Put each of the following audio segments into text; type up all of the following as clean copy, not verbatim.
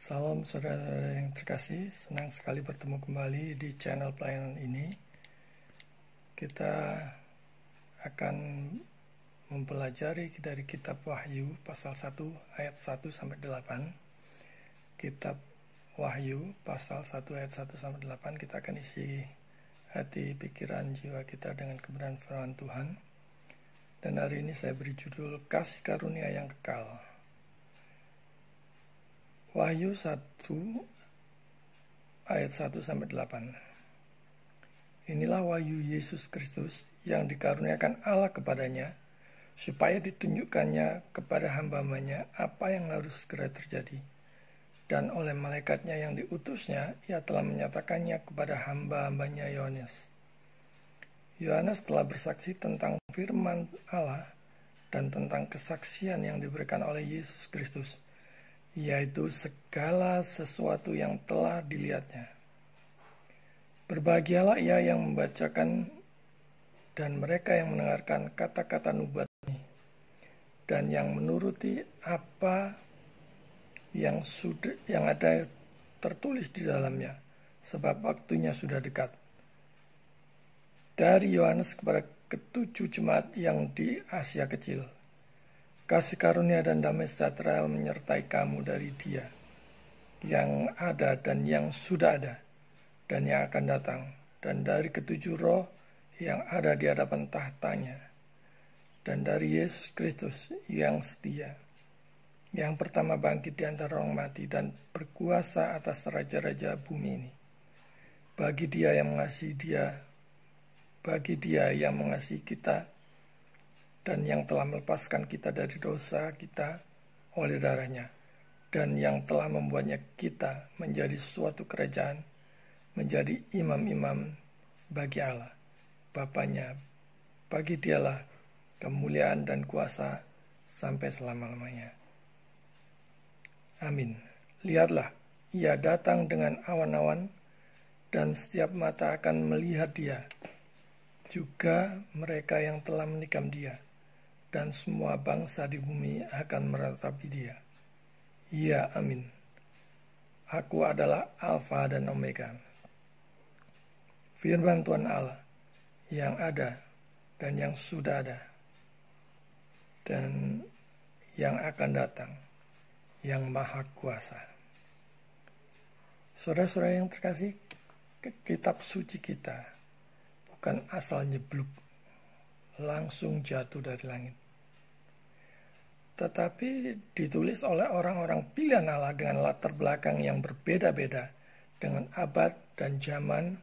Salam saudara yang terkasih, senang sekali bertemu kembali di channel pelayanan ini. Kita akan mempelajari dari kitab Wahyu pasal 1 ayat 1 sampai 8. Kitab Wahyu pasal 1 ayat 1 sampai 8, kita akan isi hati, pikiran, jiwa kita dengan kebenaran firman Tuhan. Dan hari ini saya beri judul Kasih Karunia yang Kekal. Wahyu 1 ayat 1 sampai 8. Inilah wahyu Yesus Kristus yang dikaruniakan Allah kepadanya, supaya ditunjukkannya kepada hamba-hambanya apa yang harus segera terjadi. Dan oleh malaikatnya yang diutusnya, ia telah menyatakannya kepada hamba-hambanya Yohanes. Yohanes telah bersaksi tentang firman Allah dan tentang kesaksian yang diberikan oleh Yesus Kristus, yaitu segala sesuatu yang telah dilihatnya. Berbahagialah ia yang membacakan dan mereka yang mendengarkan kata-kata nubuat ini, dan yang menuruti apa yang ada tertulis di dalamnya, sebab waktunya sudah dekat. Dari Yohanes kepada ketujuh jemaat yang di Asia Kecil. Kasih karunia dan damai sejahtera menyertai kamu dari Dia yang ada dan yang sudah ada dan yang akan datang, dan dari ketujuh roh yang ada di hadapan tahtanya, dan dari Yesus Kristus yang setia, yang pertama bangkit di antara orang mati dan berkuasa atas raja-raja bumi ini. Bagi Dia yang mengasihi kita dan yang telah melepaskan kita dari dosa kita oleh darahnya, dan yang telah membuatnya kita menjadi suatu kerajaan, menjadi imam-imam bagi Allah Bapanya. Bagi Dialah kemuliaan dan kuasa sampai selama-lamanya. Amin. Lihatlah, Ia datang dengan awan-awan, dan setiap mata akan melihat Dia, juga mereka yang telah menikam Dia, dan semua bangsa di bumi akan meratapi Dia. Ya, amin. Aku adalah Alfa dan Omega, firman Tuhan Allah, yang ada dan yang sudah ada, dan yang akan datang, yang maha kuasa. Saudara-saudara yang terkasih, kitab suci kita bukan asal nyebluk, langsung jatuh dari langit, tetapi ditulis oleh orang-orang pilihan Allah dengan latar belakang yang berbeda-beda, dengan abad dan zaman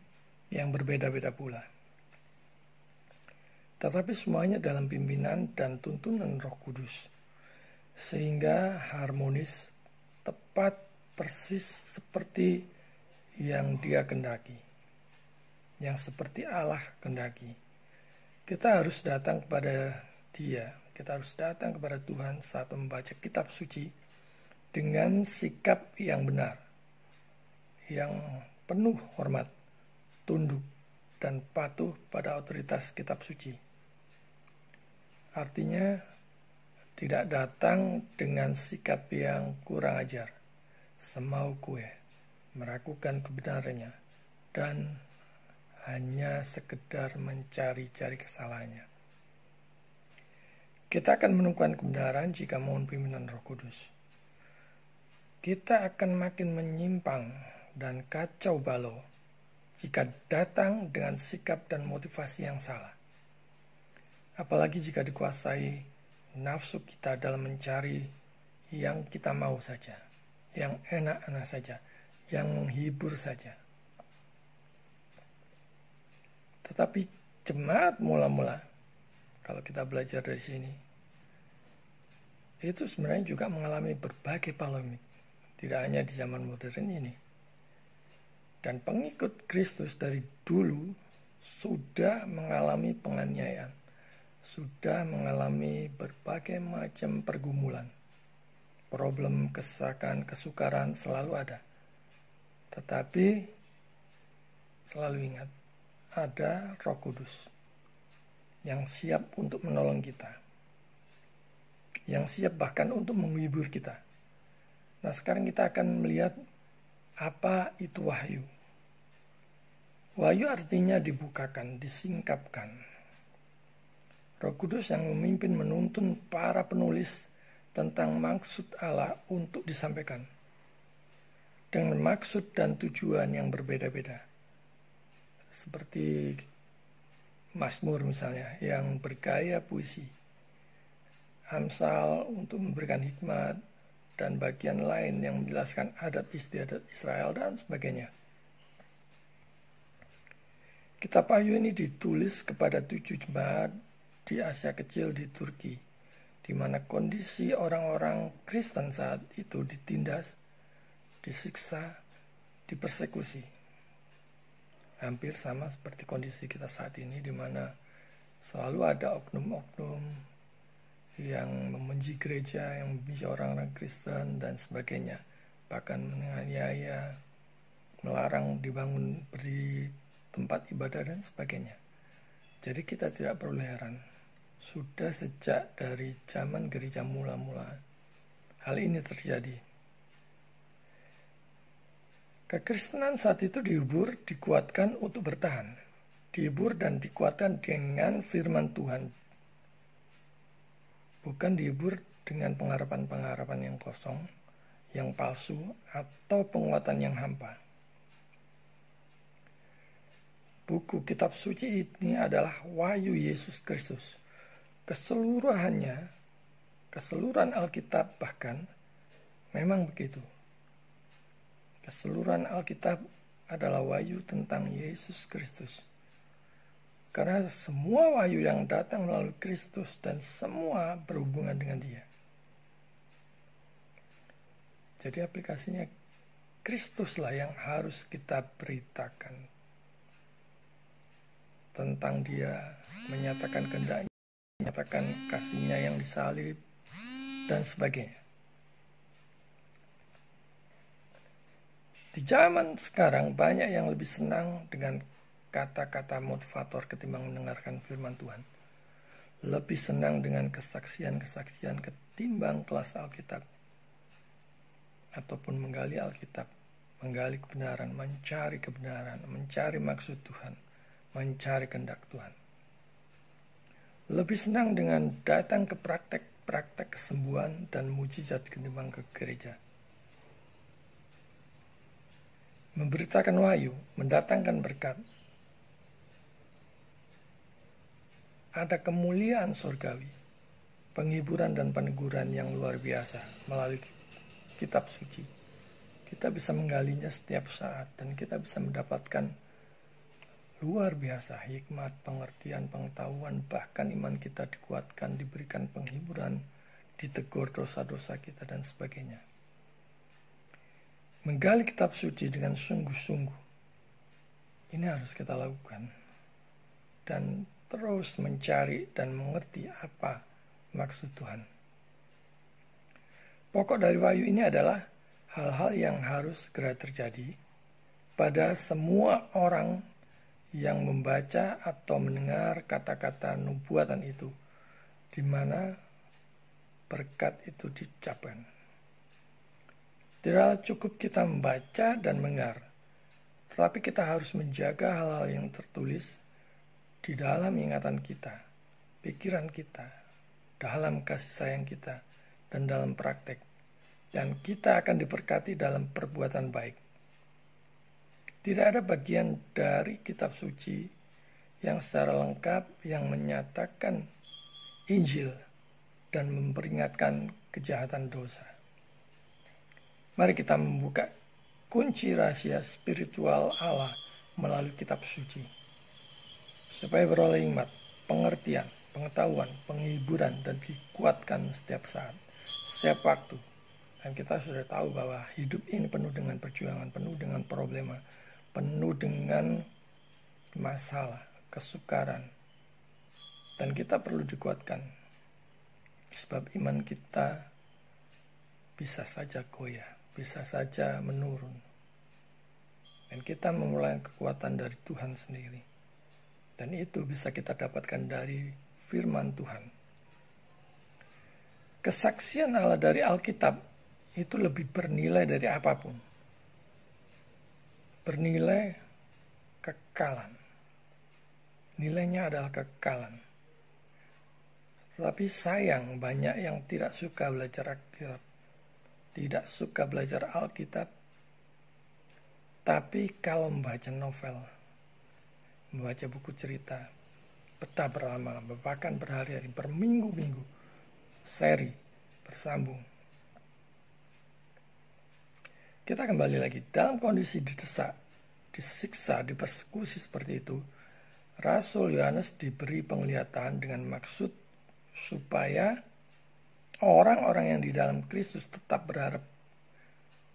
yang berbeda-beda pula. Tetapi semuanya dalam pimpinan dan tuntunan Roh Kudus, sehingga harmonis, tepat, persis seperti yang Dia kehendaki, yang seperti Allah kehendaki. Kita harus datang kepada Dia, kita harus datang kepada Tuhan saat membaca kitab suci dengan sikap yang benar, yang penuh hormat, tunduk, dan patuh pada otoritas kitab suci. Artinya, tidak datang dengan sikap yang kurang ajar, semau kue, meragukan kebenarannya, dan hanya sekedar mencari-cari kesalahannya. Kita akan menemukan kebenaran jika mohon pimpinan Roh Kudus. Kita akan makin menyimpang dan kacau balau jika datang dengan sikap dan motivasi yang salah. Apalagi jika dikuasai nafsu kita dalam mencari yang kita mau saja, yang enak-enak saja, yang menghibur saja. Tetapi jemaat mula-mula, kalau kita belajar dari sini, itu sebenarnya juga mengalami berbagai polemik, tidak hanya di zaman modern ini. Dan pengikut Kristus dari dulu sudah mengalami penganiayaan, sudah mengalami berbagai macam pergumulan. Problem kesesakan, kesukaran selalu ada. Tetapi selalu ingat, ada Roh Kudus yang siap untuk menolong kita, yang siap bahkan untuk menghibur kita, Nah, sekarang kita akan melihat apa itu wahyu. Wahyu artinya dibukakan, disingkapkan. Roh Kudus yang memimpin menuntun para penulis tentang maksud Allah untuk disampaikan dengan maksud dan tujuan yang berbeda-beda. Seperti Mazmur misalnya yang bergaya puisi, Amsal untuk memberikan hikmat, dan bagian lain yang menjelaskan adat istiadat Israel dan sebagainya. Kitab Wahyu ini ditulis kepada 7 jemaat di Asia Kecil di Turki, di mana kondisi orang-orang Kristen saat itu ditindas, disiksa, dipersekusi. Hampir sama seperti kondisi kita saat ini, di mana selalu ada oknum-oknum yang membenci gereja, yang membenci orang-orang Kristen dan sebagainya, bahkan menganiaya, melarang dibangun berdiri tempat ibadah dan sebagainya. Jadi kita tidak perlu heran, sudah sejak dari zaman gereja mula-mula hal ini terjadi. Kekristenan saat itu dihibur, dikuatkan untuk bertahan, dihibur dan dikuatkan dengan firman Tuhan, bukan dihibur dengan pengharapan-pengharapan yang kosong, yang palsu, atau penguatan yang hampa. Buku kitab suci ini adalah wahyu Yesus Kristus. Keseluruhan Alkitab bahkan memang begitu. Keseluruhan Alkitab adalah wahyu tentang Yesus Kristus. Karena semua wahyu yang datang melalui Kristus dan semua berhubungan dengan Dia. Jadi aplikasinya Kristuslah yang harus kita beritakan. Tentang Dia, menyatakan kehendaknya, menyatakan kasih-Nya yang disalib, dan sebagainya. Di zaman sekarang banyak yang lebih senang dengan kata-kata motivator ketimbang mendengarkan firman Tuhan. Lebih senang dengan kesaksian-kesaksian ketimbang kelas Alkitab. Ataupun menggali Alkitab, menggali kebenaran, mencari maksud Tuhan, mencari kehendak Tuhan. Lebih senang dengan datang ke praktek kesembuhan dan mujizat ketimbang ke gereja. Memberitakan wahyu, mendatangkan berkat. Ada kemuliaan surgawi, penghiburan dan peneguran yang luar biasa melalui kitab suci. Kita bisa menggalinya setiap saat dan kita bisa mendapatkan luar biasa hikmat, pengertian, pengetahuan, bahkan iman kita dikuatkan, diberikan penghiburan, ditegur dosa-dosa kita dan sebagainya. Menggali kitab suci dengan sungguh-sungguh, ini harus kita lakukan. Dan terus mencari dan mengerti apa maksud Tuhan. Pokok dari wahyu ini adalah hal-hal yang harus segera terjadi pada semua orang yang membaca atau mendengar kata-kata nubuatan itu, di mana berkat itu diucapkan. Tidak cukup kita membaca dan mendengar, tetapi kita harus menjaga hal-hal yang tertulis di dalam ingatan kita, pikiran kita, dalam kasih sayang kita, dan dalam praktek. Dan kita akan diberkati dalam perbuatan baik. Tidak ada bagian dari kitab suci yang secara lengkap yang menyatakan Injil dan memperingatkan kejahatan dosa. Mari kita membuka kunci rahasia spiritual Allah melalui kitab suci, supaya beroleh hikmat, pengertian, pengetahuan, penghiburan, dan dikuatkan setiap saat, setiap waktu. Dan kita sudah tahu bahwa hidup ini penuh dengan perjuangan, penuh dengan problema, penuh dengan masalah, kesukaran. Dan kita perlu dikuatkan, sebab iman kita bisa saja goyah, bisa saja menurun. Dan kita memulai kekuatan dari Tuhan sendiri. Dan itu bisa kita dapatkan dari firman Tuhan. Kesaksian Allah dari Alkitab itu lebih bernilai dari apapun. Bernilai kekekalan. Nilainya adalah kekekalan. Tetapi sayang banyak yang tidak suka belajar Alkitab, tidak suka belajar Alkitab. Tapi kalau membaca novel, membaca buku cerita, betah berlama-lama, bahkan berhari-hari, berminggu-minggu, seri, bersambung. Kita kembali lagi, dalam kondisi didesak, disiksa, dipersekusi seperti itu, Rasul Yohanes diberi penglihatan dengan maksud supaya orang-orang yang di dalam Kristus tetap berharap,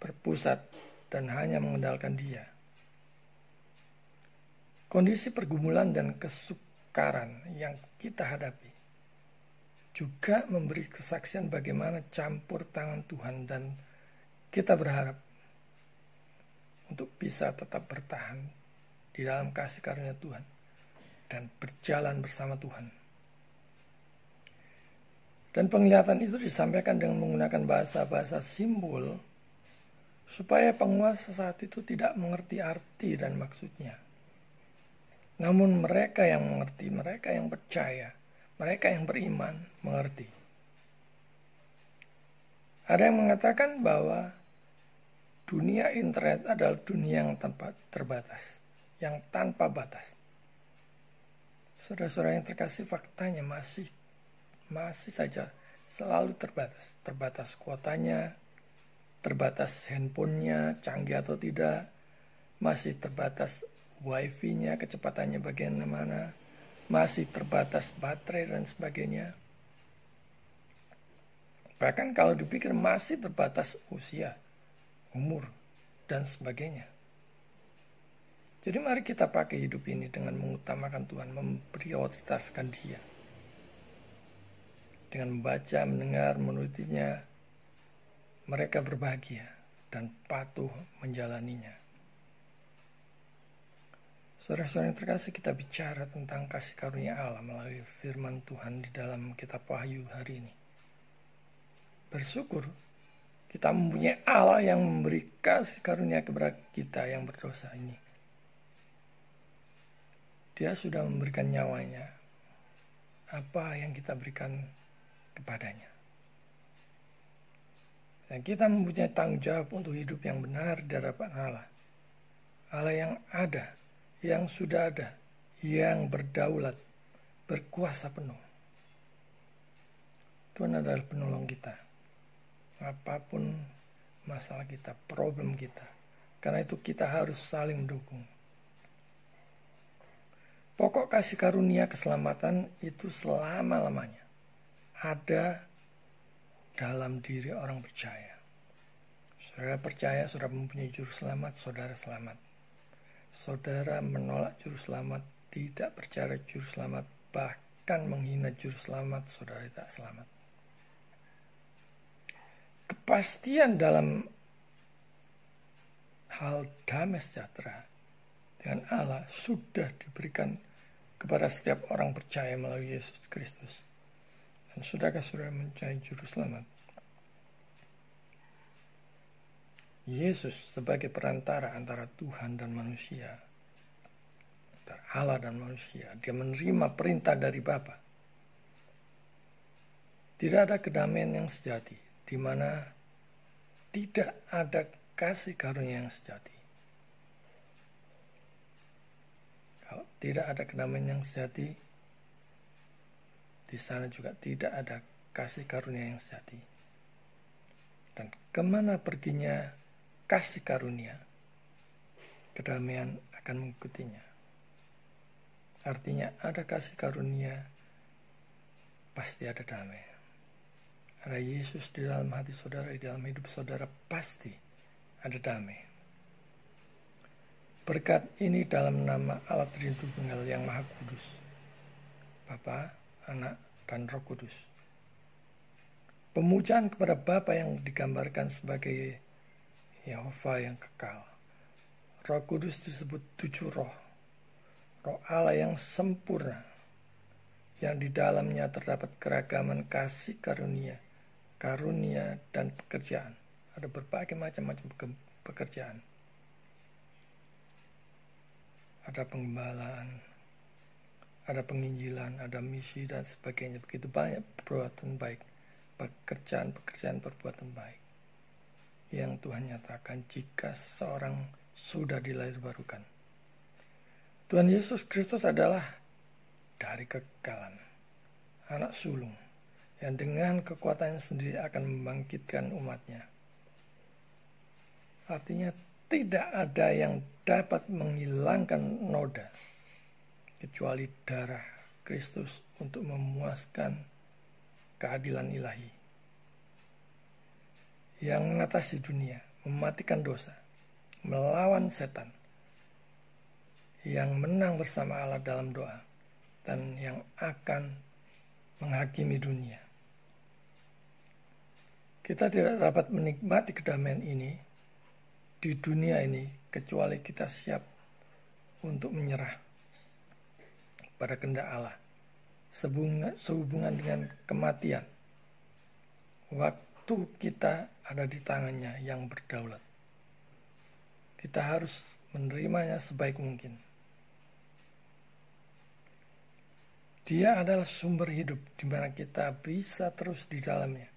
berpusat, dan hanya mengandalkan Dia. Kondisi pergumulan dan kesukaran yang kita hadapi juga memberi kesaksian bagaimana campur tangan Tuhan, dan kita berharap untuk bisa tetap bertahan di dalam kasih karunia Tuhan dan berjalan bersama Tuhan. Dan penglihatan itu disampaikan dengan menggunakan bahasa-bahasa simbol supaya penguasa saat itu tidak mengerti arti dan maksudnya. Namun mereka yang mengerti, mereka yang percaya, mereka yang beriman mengerti. Ada yang mengatakan bahwa dunia internet adalah dunia yang tanpa terbatas, yang tanpa batas. Saudara-saudara yang terkasih, faktanya masih saja selalu terbatas. Terbatas kuotanya, terbatas handphonenya, canggih atau tidak, masih terbatas wifi-nya, kecepatannya bagaimana, masih terbatas baterai dan sebagainya. Bahkan kalau dipikir masih terbatas usia, umur, dan sebagainya. Jadi mari kita pakai hidup ini dengan mengutamakan Tuhan, memprioritaskan Dia. Dengan membaca, mendengar, menurutinya, mereka berbahagia dan patuh menjalaninya. Saudara-saudara yang terkasih, kita bicara tentang kasih karunia Allah melalui firman Tuhan di dalam kitab Wahyu hari ini. Bersyukur kita mempunyai Allah yang memberi kasih karunia kepada kita yang berdosa ini. Dia sudah memberikan nyawanya. Apa yang kita berikan kepadanya. Dan kita mempunyai tanggung jawab untuk hidup yang benar di hadapan Allah. Allah yang ada, yang sudah ada, yang berdaulat, berkuasa penuh. Tuhan adalah penolong kita. Apapun masalah kita, problem kita. Karena itu kita harus saling mendukung. Pokok kasih karunia keselamatan itu selama-lamanya ada dalam diri orang percaya. Saudara percaya, saudara mempunyai juru selamat, saudara selamat. Saudara menolak juru selamat, tidak percaya juru selamat, bahkan menghina juru selamat, saudara tidak selamat. Kepastian dalam hal damai sejahtera dengan Allah sudah diberikan kepada setiap orang percaya melalui Yesus Kristus. Dan sudahkah saudara mencari juru selamat? Yesus sebagai perantara antara Tuhan dan manusia, antara Allah dan manusia, dia menerima perintah dari Bapa. Tidak ada kedamaian yang sejati, di mana tidak ada kasih karunia yang sejati. Kalau tidak ada kedamaian yang sejati, di sana juga tidak ada kasih karunia yang sejati. Dan kemana perginya kasih karunia, kedamaian akan mengikutinya. Artinya ada kasih karunia, pasti ada damai. Ada Yesus di dalam hati saudara, di dalam hidup saudara, pasti ada damai. Berkat ini dalam nama Allah Tritunggal yang Maha Kudus, Bapa, Anak, dan Roh Kudus. Pemujaan kepada Bapa yang digambarkan sebagai Yehova yang kekal. Roh Kudus disebut 7 roh. Roh Allah yang sempurna, yang di dalamnya terdapat keragaman kasih karunia dan pekerjaan. ada berbagai macam-macam pekerjaan. Ada penggembalaan, ada penginjilan, ada misi dan sebagainya. Begitu banyak perbuatan baik, pekerjaan perbuatan baik yang Tuhan nyatakan jika seorang sudah dilahirbarukan. Tuhan Yesus Kristus adalah dari kekekalan, anak sulung yang dengan kekuatannya sendiri akan membangkitkan umatnya. Artinya tidak ada yang dapat menghilangkan noda kecuali darah Kristus untuk memuaskan keadilan ilahi yang mengatasi dunia, mematikan dosa, melawan setan, yang menang bersama Allah dalam doa, dan yang akan menghakimi dunia. Kita tidak dapat menikmati kedamaian ini di dunia ini kecuali kita siap untuk menyerah pada kehendak Allah sehubungan dengan kematian. Waktu kita ada di tangannya yang berdaulat. Kita harus menerimanya sebaik mungkin. Dia adalah sumber hidup di mana kita bisa terus di dalamnya.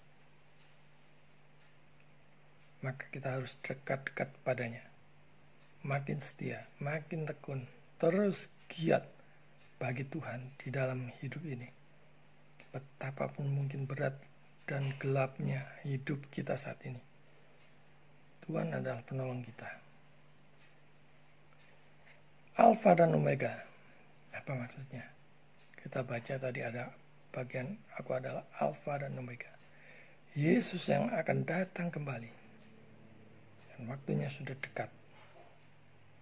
Maka kita harus dekat-dekat padanya. Makin setia, makin tekun, terus giat bagi Tuhan di dalam hidup ini. Betapapun mungkin berat dan gelapnya hidup kita saat ini, Tuhan adalah penolong kita. Alfa dan Omega. Apa maksudnya? Kita baca tadi ada bagian aku adalah Alfa dan Omega. Yesus yang akan datang kembali. Dan waktunya sudah dekat.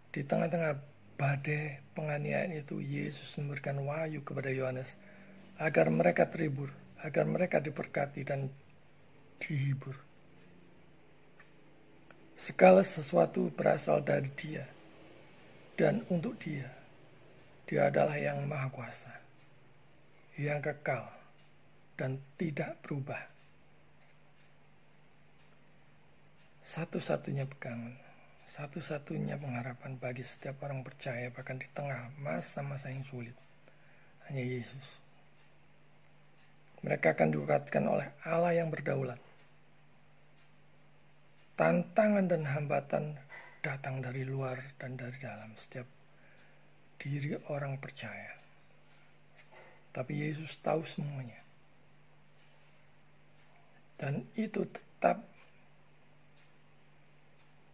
Di tengah-tengah badai penganiayaan itu, Yesus memberikan wahyu kepada Yohanes agar mereka terhibur, agar mereka diberkati dan dihibur. Segala sesuatu berasal dari Dia dan untuk Dia. Dia adalah yang maha kuasa, yang kekal dan tidak berubah. Satu-satunya pegangan, satu-satunya pengharapan bagi setiap orang percaya bahkan di tengah masa-masa yang sulit, hanya Yesus. Mereka akan dikuatkan oleh Allah yang berdaulat. Tantangan dan hambatan datang dari luar dan dari dalam setiap diri orang percaya. Tapi Yesus tahu semuanya. Dan itu tetap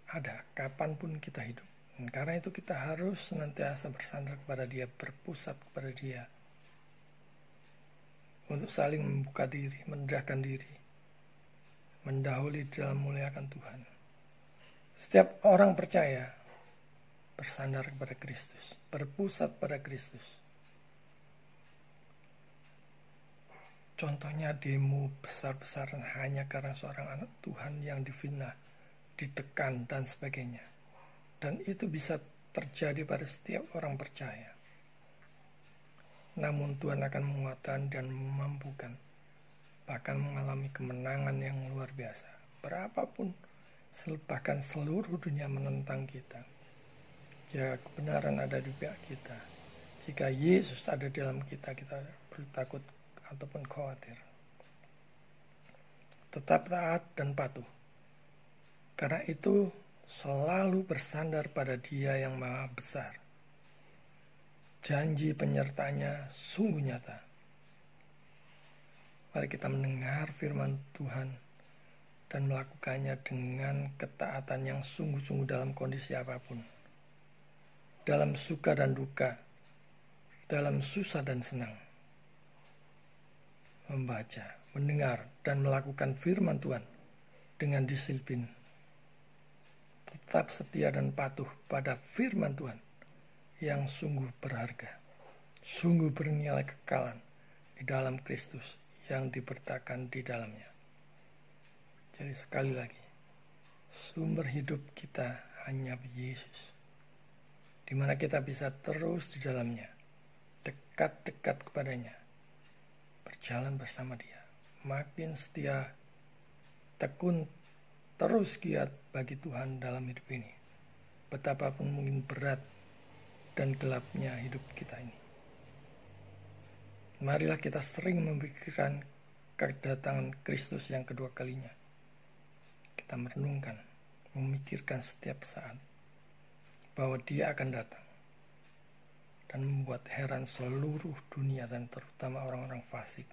ada kapanpun kita hidup. Dan karena itu kita harus senantiasa bersandar kepada Dia, berpusat kepada Dia. Untuk saling membuka diri, merendahkan diri, mendahului dalam muliakan Tuhan. Setiap orang percaya bersandar kepada Kristus, berpusat pada Kristus. Contohnya demo besar-besaran hanya karena seorang anak Tuhan yang difitnah, ditekan dan sebagainya. Dan itu bisa terjadi pada setiap orang percaya. Namun Tuhan akan menguatkan dan memampukan, bahkan mengalami kemenangan yang luar biasa. Berapapun, bahkan seluruh dunia menentang kita. Jika kebenaran ada di pihak kita, jika Yesus ada di dalam kita, kita perlu takut ataupun khawatir. Tetap taat dan patuh. Karena itu selalu bersandar pada Dia yang maha besar. Janji penyertanya sungguh nyata. Mari kita mendengar firman Tuhan dan melakukannya dengan ketaatan yang sungguh-sungguh dalam kondisi apapun. Dalam suka dan duka, dalam susah dan senang. Membaca, mendengar, dan melakukan firman Tuhan dengan disiplin. Tetap setia dan patuh pada firman Tuhan yang sungguh berharga, sungguh bernilai kekalan di dalam Kristus yang dibertakan di dalamnya. Jadi sekali lagi, sumber hidup kita hanya Yesus, di mana kita bisa terus di dalamnya, dekat-dekat kepadanya, berjalan bersama Dia, makin setia, tekun terus giat bagi Tuhan dalam hidup ini. Betapapun mungkin berat dan gelapnya hidup kita ini. Marilah kita sering memikirkan kedatangan Kristus yang kedua kalinya. Kita merenungkan, memikirkan setiap saat bahwa Dia akan datang dan membuat heran seluruh dunia dan terutama orang-orang fasik.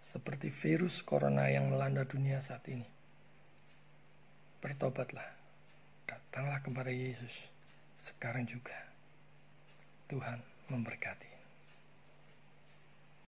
Seperti virus corona yang melanda dunia saat ini. Bertobatlah, datanglah kepada Yesus sekarang juga. Tuhan memberkati.